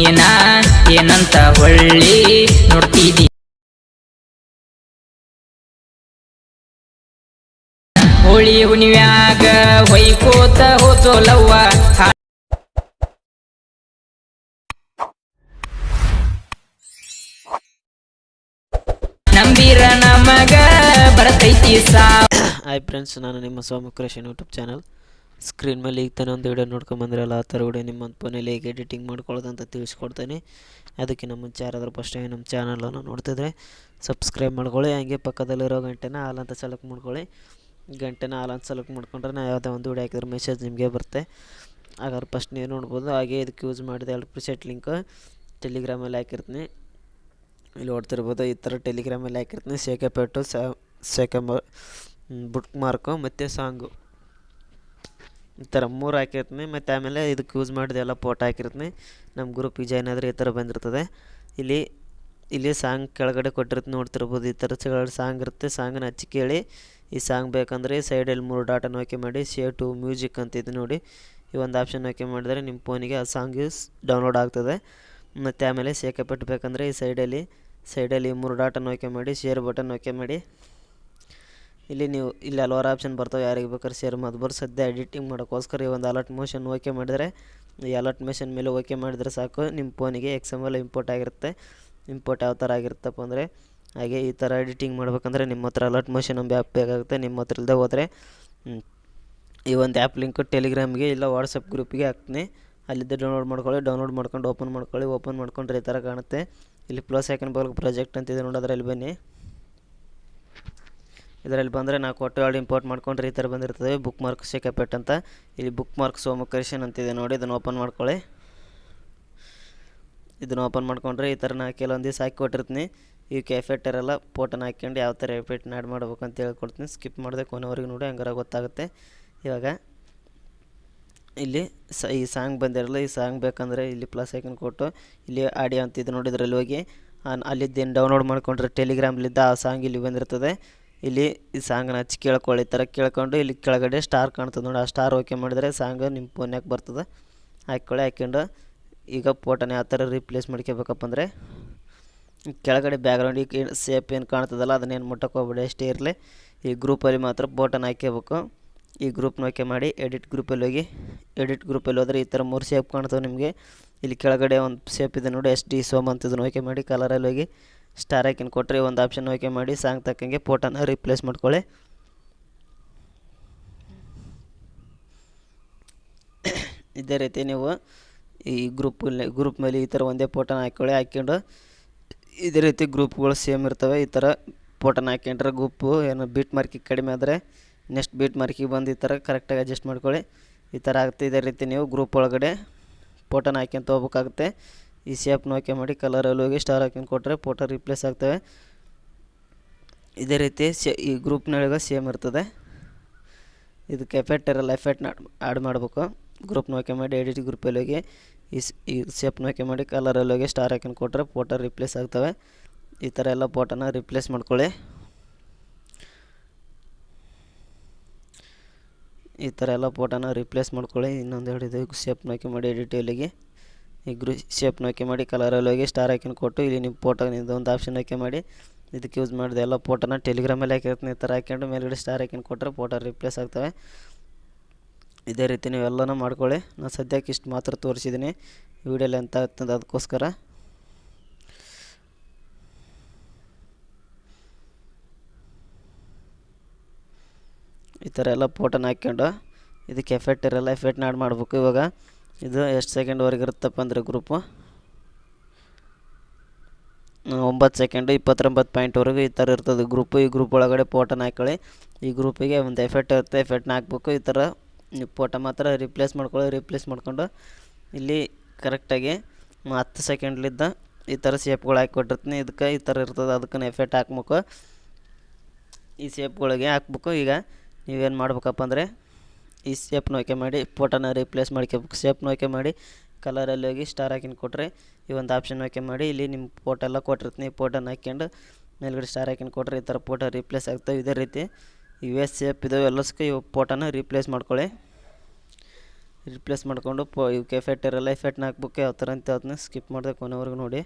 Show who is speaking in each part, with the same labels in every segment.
Speaker 1: ಏನ ಏನಂತ ಹೊಳ್ಳಿ ನೋಡ್ತಿದಿ ಹೋಳಿ ಹುಣ್ಣಿವ್ಯಾಗ ಹೊಯ್ಕೋತ ಹೋತೋಲವ್ವ ನಂಬೀರ ನಮಗ ಬರತೈತಿ
Speaker 2: ಹಾಯ್ ಫ್ರೆಂಡ್ಸ್, ನಾನು ನಿಮ್ಮ ಸೋಮ ಕ್ರಿಯೇಷನ್ ಯೂಟ್ಯೂಬ್ ಚಾನಲ್. ಸ್ಕ್ರೀನ್ ಮೇಲೆ ಈಗ ತಾನೇ ಒಂದು ವಿಡಿಯೋ ನೋಡ್ಕೊಂಬಂದ್ರಲ್ಲ, ಆ ಥರ ವಿಡಿಯೋ ನಿಮ್ಮ ಫೋನಲ್ಲಿ ಹೇಗೆ ಎಡಿಟಿಂಗ್ ಮಾಡ್ಕೊಳ್ಳೋದು ಅಂತ ತಿಳಿಸ್ಕೊಡ್ತೇನೆ. ಅದಕ್ಕಿಂತ ಮುಂಚೆ ಯಾರಾದರೂ ಫಸ್ಟ್ ಟೈಮ್ ನಮ್ಮ ಚಾನಲನ್ನು ನೋಡ್ತಿದ್ರೆ ಸಬ್ಸ್ಕ್ರೈಬ್ ಮಾಡ್ಕೊಳ್ಳಿ. ಹಾಗೆ ಪಕ್ಕದಲ್ಲಿರೋ ಗಂಟೆನ ಹಾಲ್ ಅಂತ ಸೆಲೆಕ್ಟ್ ಮಾಡ್ಕೊಳ್ಳಿ. ಗಂಟೆನ ಹಾಲ್ ಅಂತ ಸೆಲೆಕ್ಟ್ ಮಾಡ್ಕೊಂಡ್ರೆ ನಾ ಯಾವುದೇ ಒಂದು ವಿಡಿಯೋ ಹಾಕಿದ್ರೆ ಮೆಸೇಜ್ ನಿಮಗೆ ಬರುತ್ತೆ. ಹಾಗಾದ್ರೆ ಫಸ್ಟ್ ನೀವು ನೋಡ್ಬೋದು. ಹಾಗೆ ಇದಕ್ಕೆ ಯೂಸ್ ಮಾಡಿದ 2 ಪ್ರಿಸೆಟ್ ಲಿಂಕ್ ಟೆಲಿಗ್ರಾಮಲ್ಲಿ ಹಾಕಿರ್ತೀನಿ. ಇಲ್ಲಿ ಓಡ್ತಿರ್ಬೋದು. ಈ ಥರ ಟೆಲಿಗ್ರಾಮಲ್ಲಿ ಹಾಕಿರ್ತೀನಿ. ಸೇಕೆಪೆಟ್ಟು, ಬುಕ್ ಮಾರ್ಕು ಮತ್ತು ಸಾಂಗು, ಈ ಥರ 3 ಹಾಕಿರ್ತೀನಿ. ಮತ್ತು ಆಮೇಲೆ ಇದಕ್ಕೆ ಯೂಸ್ ಮಾಡಿದ ಎಲ್ಲ ಫೋಟೋ ಹಾಕಿರ್ತೀನಿ. ನಮ್ಮ ಗ್ರೂಪಿಗೆ ಜಾಯ್ನ್ ಆದರೆ ಈ ಥರ ಬಂದಿರ್ತದೆ. ಇಲ್ಲಿ ಸಾಂಗ್ ಕೆಳಗಡೆ ಕೊಟ್ಟಿರ್ತೀನಿ, ನೋಡ್ತಿರ್ಬೋದು. ಈ ಥರ ಸಾಂಗ್ ಇರುತ್ತೆ. ಸಾಂಗನ್ನ ಹಚ್ಚಿ ಕೇಳಿ. ಈ ಸಾಂಗ್ ಬೇಕಂದರೆ ಸೈಡಲ್ಲಿ 3 ಡಾಟನ್ನು ಓಕೆ ಮಾಡಿ ಶೇರ್ ಟು ಮ್ಯೂಸಿಕ್ ಅಂತಿದೆ ನೋಡಿ. ಈ ಒಂದು ಆಪ್ಷನ್ ಓಕೆ ಮಾಡಿದರೆ ನಿಮ್ಮ ಫೋನಿಗೆ ಆ ಸಾಂಗ್ ಡೌನ್ಲೋಡ್ ಆಗ್ತದೆ. ಮತ್ತು ಆಮೇಲೆ ಸೇಕೆಪೆಟ್ಟು ಬೇಕಂದರೆ ಈ ಸೈಡಲ್ಲಿ 3 ಡಾಟನ್ನು ಓಕೆ ಮಾಡಿ ಶೇರ್ ಬಟನ್ ಓಕೆ ಮಾಡಿ. ಇಲ್ಲಿ ಹಲವಾರು ಆಪ್ಷನ್ ಬರ್ತವೆ. ಯಾರಿಗೆ ಬೇಕಾದ್ರೆ ಶೇರ್ ಮಾಡ್ಬೋದು. ಸದ್ಯ ಎಡಿಟಿಂಗ್ ಮಾಡೋಕ್ಕೋಸ್ಕರ ಈ ಒಂದು ಅಲರ್ಟ್ ಮೋಷನ್ ಓಕೆ ಮಾಡಿದರೆ, ಈ ಅಲರ್ಟ್ ಮೋಷನ್ ಮೇಲೆ ಓಕೆ ಮಾಡಿದರೆ ಸಾಕು, ನಿಮ್ಮ ಫೋನಿಗೆ XML ಇಂಪೋರ್ಟ್ ಆಗಿರುತ್ತೆ. ಇಂಪೋರ್ಟ್ ಯಾವ ಥರ ಆಗಿರುತ್ತಪ್ಪ ಅಂದರೆ, ಹಾಗೆ ಈ ಥರ ಎಡಿಟಿಂಗ್ ಮಾಡ್ಬೇಕಂದ್ರೆ ನಿಮ್ಮ ಹತ್ರ ಅಲರ್ಟ್ ಮೋಷನ್ ಒಂದು ಆ್ಯಪ್ ಬೇಕಾಗುತ್ತೆ. ನಿಮ್ಮ ಹತ್ರ ಇಲ್ಲದೆ ಹೋದರೆ ಈ ಒಂದು ಆ್ಯಪ್ ಲಿಂಕ್ ಟೆಲಿಗ್ರಾಮ್ಗೆ ಇಲ್ಲ ವಾಟ್ಸಪ್ ಗ್ರೂಪಿಗೆ ಹಾಕ್ತೀನಿ. ಅಲ್ಲಿದ್ದ ಡೌನ್ಲೋಡ್ ಮಾಡ್ಕೊಳ್ಳಿ. ಡೌನ್ಲೋಡ್ ಮಾಡ್ಕೊಂಡು ಓಪನ್ ಮಾಡ್ಕೊಳ್ಳಿ. ಓಪನ್ ಮಾಡ್ಕೊಂಡ್ರೆ ಈ ಥರ ಕಾಣುತ್ತೆ. ಇಲ್ಲಿ ಪ್ಲಸ್ ಐಕನ್ ಬಗ್ಲಿಗೆ ಪ್ರಾಜೆಕ್ಟ್ ಅಂತಿದೆ ನೋಡಿ, ಅದರಲ್ಲಿ ಬನ್ನಿ. ಇದರಲ್ಲಿ ಬಂದರೆ ನಾವು ಕೊಟ್ಟು ಎರಡು ಇಂಪೋರ್ಟ್ ಮಾಡ್ಕೊಂಡ್ರೆ ಈ ಥರ ಬಂದಿರ್ತದೆ. ಬುಕ್ ಮಾರ್ಕ್ ಸೇಕೆಪೆಟ್ ಅಂತ. ಇಲ್ಲಿ ಬುಕ್ ಮಾರ್ಕ್ ಸೋಮ ಕ್ರಿಯೇಷನ್ ಅಂತಿದೆ ನೋಡಿ, ಇದನ್ನು ಓಪನ್ ಮಾಡ್ಕೊಳ್ಳಿ. ಇದನ್ನು ಓಪನ್ ಮಾಡ್ಕೊಂಡ್ರೆ ಈ ಥರ ನಾ ಕೆಲವೊಂದು ದಿವಸ ಹಾಕಿ ಕೊಟ್ಟಿರ್ತೀನಿ. ಇವಕ್ಕೆ ಎಫೆಕ್ಟ್ ಇರಲ್ಲ. ಫೋಟೋನ ಹಾಕ್ಕೊಂಡು ಯಾವ ಥರ ಎಫೆಕ್ಟ್ನ ಆ್ಯಡ್ ಮಾಡ್ಬೇಕು ಅಂತ ಹೇಳ್ಕೊಡ್ತೀನಿ. ಸ್ಕಿಪ್ ಮಾಡಿದೆ ಕೊನೆವರೆಗೂ ನೋಡಿ, ಹಂಗಾರ ಗೊತ್ತಾಗುತ್ತೆ. ಇವಾಗ ಇಲ್ಲಿ ಈ ಸಾಂಗ್ ಬಂದಿರಲ್ಲ. ಈ ಸಾಂಗ್ ಬೇಕಂದರೆ ಇಲ್ಲಿ ಪ್ಲಸ್ ಐಕನ್ ಕೊಟ್ಟು ಇಲ್ಲಿ ಆಡಿಯೋ ಅಂತಿದೆ ನೋಡಿ, ಇದರಲ್ಲಿ ಹೋಗಿ ಅಲ್ಲಿದ್ದೇನು ಡೌನ್ಲೋಡ್ ಮಾಡ್ಕೊಂಡ್ರೆ ಟೆಲಿಗ್ರಾಮ್ಲಿದ್ದ ಆ ಸಾಂಗ್ ಇಲ್ಲಿ ಬಂದಿರ್ತದೆ. ಇಲ್ಲಿ ಈ ಸಾಂಗನ್ನ ಹಚ್ಚಿ ಕೇಳ್ಕೊಳ್ಳಿ. ಈ ಥರ ಕೇಳ್ಕೊಂಡು ಇಲ್ಲಿ ಕೆಳಗಡೆ ಸ್ಟಾರ್ ಕಾಣ್ತದೆ ನೋಡಿ, ಆ ಸ್ಟಾರ್ ಓಕೆ ಮಾಡಿದರೆ ಸಾಂಗ್ ನಿಮ್ಮ ಫೋನ್ಯಾಗ ಬರ್ತದೆ. ಹಾಕ್ಕೊಂಡು ಈಗ ಫೋಟೋನ ಯಾವ ಥರ ರೀಪ್ಲೇಸ್ ಮಾಡ್ಕೋಬೇಕಪ್ಪ ಅಂದರೆ, ಕೆಳಗಡೆ ಬ್ಯಾಕ್ಗ್ರೌಂಡಿಗೆ ಸೇಪ್ ಏನು ಕಾಣ್ತದಲ್ಲ ಅದನ್ನೇನು ಮುಟ್ಟಕ್ಕೆ ಹೋಗ್ಬೇಡಿ, ಅಷ್ಟೇ ಇರಲಿ. ಈ ಗ್ರೂಪಲ್ಲಿ ಮಾತ್ರ ಫೋಟೋನ ಹಾಕ್ಕೋಬೇಕು. ಈ ಗ್ರೂಪ್ನ ಓಕೆ ಮಾಡಿ ಎಡಿಟ್ ಗ್ರೂಪಲ್ಲಿ ಹೋಗಿ. ಎಡಿಟ್ ಗ್ರೂಪಲ್ಲಿ ಹೋದರೆ ಈ ಥರ 3 ಸೇಪ್ ಕಾಣ್ತವೆ ನಿಮಗೆ. ಇಲ್ಲಿ ಕೆಳಗಡೆ ಒಂದು ಸೇಪ್ ಇದೆ ನೋಡಿ, SD ಸೋಮ್ ಅಂತ, ಇದನ್ನು ಓಕೆ ಮಾಡಿ ಕಲರಲ್ಲಿ ಹೋಗಿ ಸ್ಟಾರ್ ಹಾಕಿನ ಕೊಟ್ಟರೆ ಒಂದು ಆಪ್ಷನ್ ಓಕೆ ಮಾಡಿ ಸಾಂಗ್ ತಕ್ಕಂಗೆ ಫೋಟೋನ ರೀಪ್ಲೇಸ್ ಮಾಡ್ಕೊಳ್ಳಿ. ಇದೇ ರೀತಿ ನೀವು ಈ ಗ್ರೂಪ್ ಮೇಲೆ ಈ ಥರ ಒಂದೇ ಫೋಟೋನ ಹಾಕ್ಕೊಂಡು ಇದೇ ರೀತಿ ಗ್ರೂಪ್ಗಳು ಸೇಮ್ ಇರ್ತವೆ. ಈ ಥರ ಫೋಟೋನ ಹಾಕ್ಕೊಂಡ್ರೆ ಗ್ರೂಪು ಏನು ಬೀಟ್ ಮಾರ್ಕಿಗೆ ಕಡಿಮೆ ಆದರೆ ನೆಕ್ಸ್ಟ್ ಬೀಟ್ ಮಾರ್ಕಿಗೆ ಬಂದು ಈ ಥರ ಕರೆಕ್ಟಾಗಿ ಅಡ್ಜಸ್ಟ್ ಮಾಡ್ಕೊಳ್ಳಿ. ಈ ಥರ ಆಗುತ್ತೆ. ಇದೇ ರೀತಿ ನೀವು ಗ್ರೂಪ್ ಒಳಗಡೆ ಫೋಟೋನ ಹಾಕ್ಯಂತ ಹೋಗ್ಬೇಕಾಗುತ್ತೆ. ಈ ಶೇಪ್ನ ಓಕೆ ಮಾಡಿ ಕಲರಲ್ಲಿ ಹೋಗಿ ಸ್ಟಾರ್ ಹಾಕ್ಯಂತ ಕೊಟ್ಟರೆ ಫೋಟೋ ರೀಪ್ಲೇಸ್ ಆಗ್ತವೆ. ಇದೇ ರೀತಿ ಈ ಗ್ರೂಪ್ನೊಳಗೆ ಸೇಮ್ ಇರ್ತದೆ. ಇದಕ್ಕೆ ಎಫೆಕ್ಟ್ ಇರಲ್ಲ. ಎಫೆಕ್ಟ್ನ ಆ್ಯಡ್ ಮಾಡಬೇಕು. ಗ್ರೂಪ್ನ ಓಕೆ ಮಾಡಿ ಎಡಿಟ್ ಗ್ರೂಪಲ್ಲಿ ಹೋಗಿ ಈ ಶೇಪ್ನ ಓಕೆ ಮಾಡಿ ಕಲರಲ್ಲಿ ಹೋಗಿ ಸ್ಟಾರ್ ಹಾಕ್ಯಂತ ಕೊಟ್ಟರೆ ಫೋಟೋ ರೀಪ್ಲೇಸ್ ಆಗ್ತವೆ. ಈ ಥರ ಎಲ್ಲ ಫೋಟೋನ ರೀಪ್ಲೇಸ್ ಮಾಡ್ಕೊಳ್ಳಿ. ಈ ಥರ ಎಲ್ಲ ಫೋಟೋನ ರೀಪ್ಲೇಸ್ ಮಾಡ್ಕೊಳ್ಳಿ. ಇನ್ನೊಂದು ಹೇಳಿದೆ ಶೇಪ್ನ ಹಾಕಿ ಮಾಡಿ ಎಡಿಟಲ್ಲಿಗೆ ಈ ಶೇಪ್ನ ಹಾಕಿ ಮಾಡಿ ಕಲರಲ್ಲಿ ಹೋಗಿ ಸ್ಟಾರ್ ಹಾಕಿನ ಕೊಟ್ಟು ಇಲ್ಲಿ ನಿಮ್ಮ ಫೋಟೋ ಒಂದು ಆಪ್ಷನ್ ಹಾಕಿ ಮಾಡಿ ಇದಕ್ಕೆ ಯೂಸ್ ಮಾಡಿದೆ ಎಲ್ಲ ಫೋಟೋನ ಟೆಲಿಗ್ರಾಮಲ್ಲಿ ಹಾಕಿರ್ತೀನಿ. ಈ ಥರ ಹಾಕ್ಕೊಂಡು ಮೇಲ್ಗಡೆ ಸ್ಟಾರ್ ಹಾಕಿನ ಕೊಟ್ಟರೆ ಫೋಟೋ ರೀಪ್ಲೇಸ್ ಆಗ್ತವೆ. ಇದೇ ರೀತಿ ನೀವೆಲ್ಲನೂ ಮಾಡ್ಕೊಳ್ಳಿ. ನಾನು ಸದ್ಯಕ್ಕೆ ಇಷ್ಟು ಮಾತ್ರ ತೋರಿಸಿದ್ದೀನಿ. ವಿಡಿಯೋಲಿ ಅಂತ ಆಗ್ತದೆ, ಅದಕ್ಕೋಸ್ಕರ ಈ ಥರ ಎಲ್ಲ ಫೋಟೋನ ಹಾಕ್ಕೊಂಡು ಇದಕ್ಕೆ ಎಫೆಕ್ಟ್ ಇರಲ್ಲ. ಎಫೆಕ್ಟ್ನ ಆ್ಯಡ್ ಮಾಡಬೇಕು. ಇವಾಗ ಇದು ಎಷ್ಟು ಸೆಕೆಂಡ್ವರೆಗೆ ಇರುತ್ತಪ್ಪ ಅಂದರೆ ಗ್ರೂಪು 9 ಸೆಕೆಂಡು 29 ಪಾಯಿಂಟ್ವರೆಗೂ ಈ ಥರ ಇರ್ತದೆ ಗ್ರೂಪು. ಈ ಗ್ರೂಪ್ ಒಳಗಡೆ ಫೋಟೋನ ಹಾಕ್ಕೊಳ್ಳಿ. ಈ ಗ್ರೂಪಿಗೆ ಒಂದು ಎಫೆಕ್ಟ್ ಇರುತ್ತೆ, ಎಫೆಕ್ಟ್ನ ಹಾಕ್ಬೇಕು. ಈ ಥರ ನೀವು ಫೋಟೋ ಮಾತ್ರ ರೀಪ್ಲೇಸ್ ಮಾಡ್ಕೊಳ್ಳಿ. ರೀಪ್ಲೇಸ್ ಮಾಡ್ಕೊಂಡು ಇಲ್ಲಿ ಕರೆಕ್ಟಾಗಿ 10 ಸೆಕೆಂಡ್ಲಿದ್ದ ಈ ಥರ ಶೇಪ್ಗಳು ಹಾಕಿಕೊಟ್ಟಿರ್ತೀನಿ. ಇದಕ್ಕೆ ಈ ಥರ ಇರ್ತದೆ, ಅದಕ್ಕೆ ಎಫೆಕ್ಟ್ ಹಾಕ್ಬೇಕು. ಈ ಶೇಪ್ಗಳಿಗೆ ಹಾಕ್ಬೇಕು. ಈಗ ನೀವೇನು ಮಾಡ್ಬೇಕಪ್ಪ ಅಂದರೆ ಈ ಶೇಪ್ನ ಓಕೆ ಮಾಡಿ ಫೋಟೋನ ರೀಪ್ಲೇಸ್ ಮಾಡ್ಕೋಬೇಕು. ಶೇಪ್ನ ಓಕೆ ಮಾಡಿ ಕಲರಲ್ಲಿ ಹೋಗಿ ಸ್ಟಾರ್ ಹಾಕಿನ ಕೊಟ್ಟರೆ ಈ ಒಂದು ಆಪ್ಷನ್ ಓಕೆ ಮಾಡಿ ಇಲ್ಲಿ ನಿಮ್ಮ ಫೋಟೋ ಎಲ್ಲ ಕೊಟ್ಟಿರ್ತೀನಿ. ಫೋಟೋನ ಹಾಕ್ಕೊಂಡು ಮೇಲ್ಗಡೆ ಸ್ಟಾರ್ ಹಾಕಿನ ಕೊಟ್ಟರೆ ಈ ಥರ ಫೋಟೋ ರೀಪ್ಲೇಸ್ ಆಗ್ತವೆ. ಇದೇ ರೀತಿ ಶೇಪ್ ಇದಾವೆ ಎಲ್ಲದಕ್ಕೂ ಇವು ಫೋಟೋನ ರೀಪ್ಲೇಸ್ ಮಾಡ್ಕೊಳ್ಳಿ. ರಿಪ್ಲೇಸ್ ಮಾಡಿಕೊಂಡು ಇವಕ್ಕೆ ಎಫೆಕ್ಟ್ ಇರಲ್ಲ, ಎಫೆಕ್ಟ್ನ ಹಾಕ್ಬೇಕು ಯಾವ ಥರ ಅಂತ ಅದನ್ನ ಸ್ಕಿಪ್ ಮಾಡಿದೆ ಕೊನೆವರೆಗೂ ನೋಡಿ.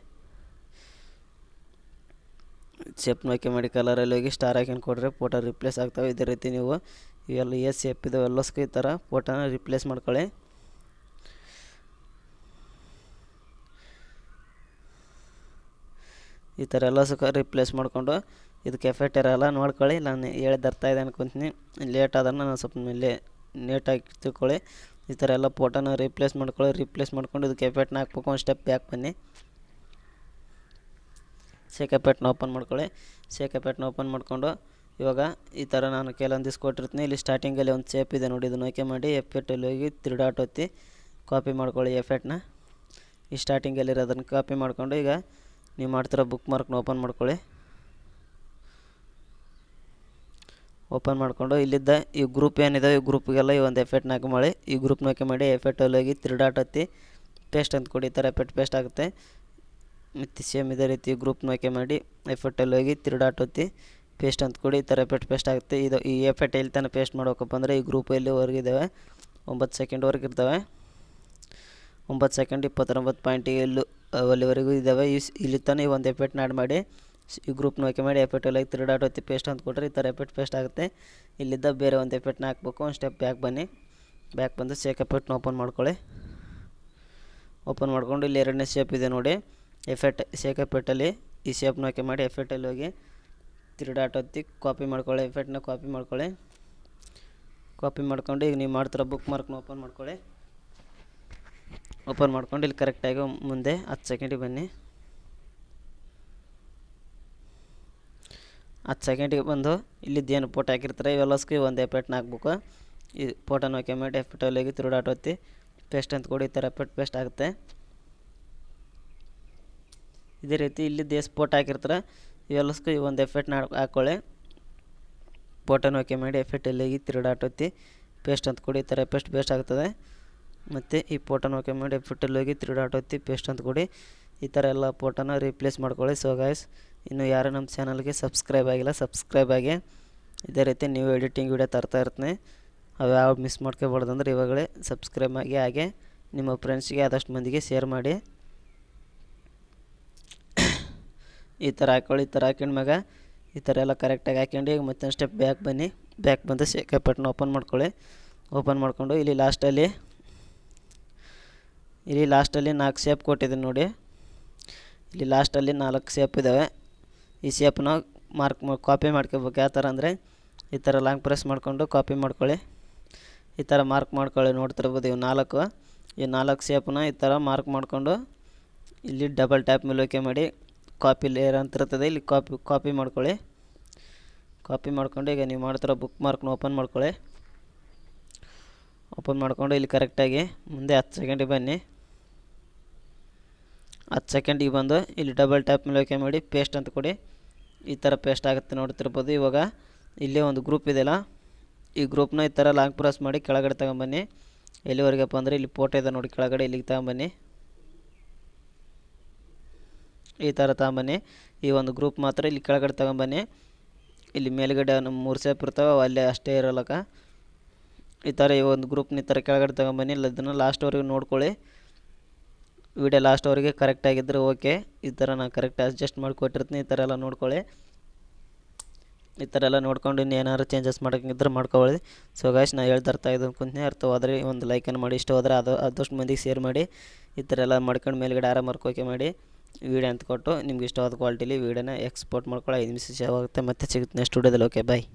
Speaker 2: ಶೇಪ್ನ ಆಯ್ಕೆ ಮಾಡಿ ಕಲರಲ್ಲಿ ಹೋಗಿ ಸ್ಟಾರ್ ಹಾಕ್ಕೊಂಡು ಕೊಡ್ರೆ ಫೋಟೋ ರಿಪ್ಲೇಸ್ ಆಗ್ತವೆ. ಇದೇ ರೀತಿ ನೀವು ಇವೆಲ್ಲ ಶೇಪ್ ಇದಾವೆ ಎಲ್ಲಸ್ಗೂ ಈ ಥರ ಫೋಟೋನ ರಿಪ್ಲೇಸ್ ಮಾಡ್ಕೊಳ್ಳಿ. ಈ ಥರ ಎಲ್ಲ ಸುಖ ರಿಪ್ಲೇಸ್ ಮಾಡಿಕೊಂಡು ಇದಕ್ಕೆ ಎಫೆಕ್ಟ್ ಇರೋಲ್ಲ ನೋಡ್ಕೊಳ್ಳಿ. ನಾನು ಹೇಳಿದ್ದು ಅರ್ಥ ಇದೆ ಅನ್ಕೊತೀನಿ. ಲೇಟ್ ಆದ್ರೆ ನಾನು ಸ್ವಲ್ಪ ನೀಟಾಗಿ ತಿಳ್ಕೊಳ್ಳಿ. ಈ ಥರ ಎಲ್ಲ ಫೋಟೋನ ರಿಪ್ಲೇಸ್ ಮಾಡ್ಕೊಳ್ಳಿ. ರಿಪ್ಲೇಸ್ ಮಾಡ್ಕೊಂಡು ಇದಕ್ಕೆ ಎಫೆಕ್ಟ್ನ ಹಾಕ್ಬೇಕು. ಒಂದು ಸ್ಟೆಪ್ ಬ್ಯಾಕ್ ಬನ್ನಿ. ಶೇಕ್ ಎಫೆಕ್ಟ್ನ ಓಪನ್ ಮಾಡ್ಕೊಳ್ಳಿ. ಶೇಕ್ ಎಫೆಕ್ಟ್ನ ಓಪನ್ ಮಾಡಿಕೊಂಡು ಇವಾಗ ಈ ಥರ ನಾನು ಕೆಲವೊಂದಿಷ್ಟು ಕೊಟ್ಟಿರ್ತೀನಿ. ಇಲ್ಲಿ ಸ್ಟಾರ್ಟಿಂಗಲ್ಲಿ ಒಂದು ಶೇಪ್ ಇದೆ ನೋಡಿ, ಇದನ್ನು ಆಯ್ಕೆ ಮಾಡಿ ಎಫೆಕ್ಟಲ್ಲಿ ಹೋಗಿ 3 ಡಾಟ್ ಒತ್ತಿ ಕಾಪಿ ಮಾಡ್ಕೊಳ್ಳಿ ಎಫೆಕ್ಟ್ನ. ಈ ಸ್ಟಾರ್ಟಿಂಗಲ್ಲಿರೋದನ್ನು ಕಾಪಿ ಮಾಡಿಕೊಂಡು ಈಗ ನೀವು ಮಾಡ್ತಿರೋ ಬುಕ್ ಮಾರ್ಕ್ನ ಓಪನ್ ಮಾಡ್ಕೊಳ್ಳಿ. ಓಪನ್ ಮಾಡಿಕೊಂಡು ಇಲ್ಲಿದ್ದ ಈ ಗ್ರೂಪ್ ಏನಿದೆ ಈ ಗ್ರೂಪ್ಗೆಲ್ಲ ಈ ಒಂದು ಎಫೆಕ್ಟ್ನ ಹಾಕಿ ಮಾಡಿ ಈ ಗ್ರೂಪ್ನ ಹಾಕಿ ಮಾಡಿ ಎಫೆಕ್ಟಲ್ಲಿ ಹೋಗಿ 3 ಡಾಟ್ ಒತ್ತಿ ಪೇಸ್ಟ್ ಅಂತ ಕೊಡಿ. ಈ ಥರ ಎಫೆಕ್ಟ್ ಪೇಸ್ಟ್ ಆಗುತ್ತೆ. ಮತ್ತು ಸೇಮ್ ಇದೇ ರೀತಿ ಗ್ರೂಪ್ನ ಆಯ್ಕೆ ಮಾಡಿ ಎಫೆಕ್ಟಲ್ಲಿ ಹೋಗಿ 3 ಡಾಟ್ ಒತ್ತಿ ಪೇಸ್ಟ್ ಅಂತ ಕೊಡಿ. ಈ ಥರ ಎಫೆಕ್ಟ್ ಪೇಸ್ಟ್ ಆಗುತ್ತೆ. ಇದು ಈ ಎಫೆಕ್ಟ್ ಎಲ್ಲಿ ತನಕ ಪೇಸ್ಟ್ ಮಾಡ್ಬೇಕಪ್ಪ ಅಂದರೆ ಈ ಗ್ರೂಪಲ್ಲಿ ಹೊರಗಿದ್ದಾವೆ 9 ಸೆಕೆಂಡ್ವರೆಗೆ ಇರ್ತವೆ. 9 ಸೆಕೆಂಡ್ 29 ಪಾಯಿಂಟ್ ಅಲ್ಲಿವರೆಗೂ ಇದ್ದಾವೆ. ಇಲ್ಲಿ ತನಕ ಈ ಒಂದು ಎಫೆಕ್ಟ್ನ ಆ್ಯಡ್ ಮಾಡಿ ಈ ಗ್ರೂಪ್ನ ಆಯ್ಕೆ ಮಾಡಿ ಎಫೆಕ್ಟಲ್ಲಿ 3 ಡಾಟ್ ಒತ್ತಿ ಪೇಸ್ಟ್ ಅಂತ ಕೊಟ್ಟರೆ ಈ ಥರ ಎಫೆಕ್ಟ್ ಪೇಸ್ಟ್ ಆಗುತ್ತೆ. ಇಲ್ಲಿದ್ದ ಬೇರೆ ಒಂದು ಎಫೆಕ್ಟ್ನ ಹಾಕ್ಬೇಕು. ಒಂದು ಸ್ಟೆಪ್ ಬ್ಯಾಕ್ ಬನ್ನಿ. ಬ್ಯಾಕ್ ಬಂದು ಶೇಕ್ ಎಫೆಕ್ಟ್ನ ಓಪನ್ ಮಾಡ್ಕೊಳ್ಳಿ. ಓಪನ್ ಮಾಡ್ಕೊಂಡು ಇಲ್ಲಿ 2ನೇ ಶೇಪ್ ಇದೆ ನೋಡಿ ಎಫೆಕ್ಟ್. ಶೇಕ್ ಎಫೆಕ್ಟಲ್ಲಿ ಈ ಶೇಪ್ನ ಆಯ್ಕೆ ಮಾಡಿ ಎಫೆಕ್ಟಲ್ಲಿ ಹೋಗಿ 3 ಡಾಟ್ ಒತ್ತಿ ಕಾಪಿ ಮಾಡ್ಕೊಳ್ಳಿ. ಎಫೆಕ್ಟ್ನ ಕಾಪಿ ಮಾಡ್ಕೊಳ್ಳಿ. ಕಾಪಿ ಮಾಡ್ಕೊಂಡು ಈಗ ನೀವು ಮಾಡ್ತಿರೋ ಬುಕ್ ಮಾರ್ಕ್ನ ಓಪನ್ ಮಾಡ್ಕೊಳ್ಳಿ. ಓಪನ್ ಮಾಡ್ಕೊಂಡು ಇಲ್ಲಿ ಕರೆಕ್ಟಾಗಿ ಮುಂದೆ 10 ಸೆಕೆಂಡಿಗೆ ಬನ್ನಿ. 10 ಸೆಕೆಂಡಿಗೆ ಬಂದು ಇಲ್ಲಿದ್ದೇನು ಫೋಟೋ ಹಾಕಿರ್ತಾರೆ ಇವೆಲ್ಲಸ್ಗೂ ಒಂದು ಎಫೆಕ್ಟ್ನ ಹಾಕ್ಬೇಕು. ಈ ಫೋಟೋನ ಆಯ್ಕೆ ಮಾಡಿ ಎಫೆಕ್ಟಲ್ಲಿ ಹೋಗಿ 3 ಡಾಟ್ ಒತ್ತಿ ಪೇಸ್ಟ್ ಅಂತ ಕೊಡಿ. ಈ ಥರ ಎಫೆಕ್ಟ್ ಪೇಸ್ಟ್ ಆಗುತ್ತೆ. ಇದೇ ರೀತಿ ಇಲ್ಲಿದ್ದು ಎಷ್ಟು ಫೋಟೋ ಹಾಕಿರ್ತಾರೆ ಇವೆಲ್ಲಸ್ಗೂ ಈ ಒಂದು ಎಫೆಕ್ಟ್ನ ಹಾಕ್ಕೊಳ್ಳಿ. ಫೋಟೋನ ಆಯ್ಕೆ ಮಾಡಿ ಎಫೆಕ್ಟಲ್ಲಿ ಹೋಗಿ 3 ಡಾಟ್ ಒತ್ತಿ ಪೇಸ್ಟ್ ಅಂತ ಕೊಡಿ. ಈ ಥರ ಪೇಸ್ಟ್ ಆಗ್ತದೆ. ಮತ್ತು ಈ ಫೋಟೋನ ಆಯ್ಕೆ ಮಾಡಿ ಎಫೆಕ್ಟಲ್ಲಿ ಹೋಗಿ 3 ಡಾಟ್ ಒತ್ತಿ ಪೇಸ್ಟ್ ಅಂತ ಕೊಡಿ. ಈ ಥರ ಎಲ್ಲ ಫೋಟೋನ ರಿಪ್ಲೇಸ್ ಮಾಡ್ಕೊಳ್ಳಿ. ಸೊ ಗಾಯ್ಸ್, ಇನ್ನು ಯಾರು ನಮ್ಮ ಚಾನಲ್ಗೆ ಸಬ್ಸ್ಕ್ರೈಬ್ ಆಗಿಲ್ಲ ಸಬ್ಸ್ಕ್ರೈಬ್ ಆಗಿ. ಇದೇ ರೀತಿ ನೀವು ಎಡಿಟಿಂಗ್ ವಿಡಿಯೋ ತರ್ತಾ ಇರ್ತೀನಿ. ಅವು ಯಾವ ಮಿಸ್ ಮಾಡ್ಕೋಬಾರ್ದು ಅಂದರೆ ಇವಾಗಲೇ ಸಬ್ಸ್ಕ್ರೈಬ್ ಆಗಿ ಹಾಗೆ ನಿಮ್ಮ ಫ್ರೆಂಡ್ಸ್ಗೆ ಆದಷ್ಟು ಮಂದಿಗೆ ಶೇರ್ ಮಾಡಿ. ಈ ಥರ ಹಾಕ್ಕೊಳ್ಳಿ. ಈ ಥರ ಹಾಕೊಂಡ್ಮ್ಯಾಗ ಈ ಥರ ಎಲ್ಲ ಕರೆಕ್ಟಾಗಿ ಹಾಕ್ಕೊಂಡು ಈಗ ಮತ್ತೊಂದು ಸ್ಟೆಪ್ ಬ್ಯಾಕ್ ಬನ್ನಿ. ಬ್ಯಾಕ್ ಬಂದು ಶೇಕ್ ಎಫೆಕ್ಟ್ನ ಓಪನ್ ಮಾಡ್ಕೊಳ್ಳಿ. ಓಪನ್ ಮಾಡಿಕೊಂಡು ಇಲ್ಲಿ ಲಾಸ್ಟಲ್ಲಿ 4 ಶೇಪ್ ಕೊಟ್ಟಿದ್ದೀನಿ ನೋಡಿ. ಇಲ್ಲಿ ಲಾಸ್ಟಲ್ಲಿ 4 ಶೇಪ್ ಇದ್ದಾವೆ. ಈ ಶೇಪ್ನ ಕಾಪಿ ಮಾಡ್ಕೋಬೇಕು. ಯಾವ ಥರ ಅಂದರೆ ಈ ಥರ ಲಾಂಗ್ ಪ್ರೆಸ್ ಮಾಡಿಕೊಂಡು ಕಾಪಿ ಮಾಡ್ಕೊಳ್ಳಿ. ಈ ಥರ ಮಾರ್ಕ್ ಮಾಡ್ಕೊಳ್ಳಿ. ನೋಡ್ತಿರ್ಬೋದು ಇವು 4 ಈ 4 ಶೇಪ್ನ ಈ ಥರ ಮಾರ್ಕ್ ಮಾಡಿಕೊಂಡು ಇಲ್ಲಿ ಡಬಲ್ ಟ್ಯಾಪ್ ಮೇಲೆ ಓಕೆ ಮಾಡಿ ಕಾಪಿ ಲೇಯರ್ ಅಂತ ಇರ್ತದೆ ಇಲ್ಲಿ ಕಾಪಿ ಮಾಡ್ಕೊಳ್ಳಿ. ಕಾಪಿ ಮಾಡ್ಕೊಂಡು ಈಗ ನೀವು ಮಾಡ್ತಿರೋ ಬುಕ್ ಮಾರ್ಕ್ನ ಓಪನ್ ಮಾಡ್ಕೊಳ್ಳಿ. ಓಪನ್ ಮಾಡ್ಕೊಂಡು ಇಲ್ಲಿ ಕರೆಕ್ಟಾಗಿ ಮುಂದೆ 10 ಸೆಕೆಂಡಿಗೆ ಬನ್ನಿ. 10 ಸೆಕೆಂಡಿಗೆ ಬಂದು ಇಲ್ಲಿ ಡಬಲ್ ಟ್ಯಾಪ್ ಮೇಲೆ ಓಕೆ ಮಾಡಿ ಪೇಸ್ಟ್ ಅಂತ ಕೊಡಿ. ಈ ಥರ ಪೇಸ್ಟ್ ಆಗುತ್ತೆ ನೋಡ್ತಿರ್ಬೋದು. ಇವಾಗ ಇಲ್ಲೇ ಒಂದು ಗ್ರೂಪ್ ಇದೆಯಲ್ಲ ಈ ಗ್ರೂಪ್ನ ಈ ಥರ ಲಾಂಗ್ ಪ್ರೆಸ್ ಮಾಡಿ ಕೆಳಗಡೆ ತಗೊಂಬನ್ನಿ. ಎಲ್ಲಿವರೆಗಪ್ಪ ಅಂದರೆ ಇಲ್ಲಿ ಫೋಟೋ ಇದೆ ನೋಡಿ ಕೆಳಗಡೆ ಇಲ್ಲಿಗೆ ತಗೊಂಬನ್ನಿ. ಈ ಥರ ತಗೊಂಬನ್ನಿ. ಈ ಒಂದು ಗ್ರೂಪ್ ಮಾತ್ರ ಇಲ್ಲಿ ಕೆಳಗಡೆ ತಗೊಂಬನ್ನಿ. ಇಲ್ಲಿ ಮೇಲ್ಗಡೆ ನಮ್ಮ 3 ಶೇಪ್ ಇರ್ತಾವೆ ಅಲ್ಲೇ ಅಷ್ಟೇ ಇರೋಲ್ಲಕ್ಕ. ಈ ಥರ ಈ ಒಂದು ಗ್ರೂಪ್ನ ಈ ಥರ ಕೆಳಗಡೆ ತಗೊಂಬನ್ನಿ. ಅದನ್ನು ಲಾಸ್ಟ್ವರೆಗೂ ನೋಡ್ಕೊಳ್ಳಿ. ವಿಡಿಯೋ ಲಾಸ್ಟ್ವರೆಗೆ ಕರೆಕ್ಟಾಗಿದ್ದರೆ ಓಕೆ. ಈ ಥರ ನಾನು ಕರೆಕ್ಟ್ ಅಡ್ಜಸ್ಟ್ ಮಾಡಿ ಕೊಟ್ಟಿರ್ತೀನಿ. ಈ ಥರ ಎಲ್ಲ ನೋಡ್ಕೊಳ್ಳಿ. ಈ ಥರ ಎಲ್ಲ ನೋಡ್ಕೊಂಡು ಇನ್ನೇನಾದ್ರು ಚೇಂಜಸ್ ಮಾಡೋಕ್ಕಿದ್ರೆ ಮಾಡ್ಕೊಳ್ಳಿ. ಸೊ ಗಾಯ್ಸ್, ನಾನು ಹೇಳ್ತಾ ಅನ್ಕೊಂತೀನಿ. ಅರ್ಥವಾದರೆ ಒಂದು ಲೈಕನ್ನು ಮಾಡಿ. ಇಷ್ಟ ಹೋದರೆ ಆದಷ್ಟು ಮಂದಿಗೆ ಶೇರ್ ಮಾಡಿ. ಈ ಥರ ಎಲ್ಲ ಮಾಡ್ಕೊಂಡು ಮೇಲ್ಗಡೆ ಆರಾಮಾಗಿ ಓಕೆ ಮಾಡಿ ವೀಡಿಯೋ ಅಂತ ಕೊಟ್ಟು ನಿಮ್ಗೆ ಇಷ್ಟವಾದ ಕ್ವಾಲಿಟಿಲಿ ವೀಡಿಯೋನ ಎಕ್ಸ್ಪೋರ್ಟ್ ಮಾಡ್ಕೊಳ್ಳಿ. 5 ನಿಮಿಷ ಆಗುತ್ತೆ. ಮತ್ತೆ ಸಿಗುತ್ತೆ ನೆಕ್ಸ್ಟ್ ವೀಡಿಯೋದಲ್ಲಿ. ಓಕೆ ಬಾಯ್.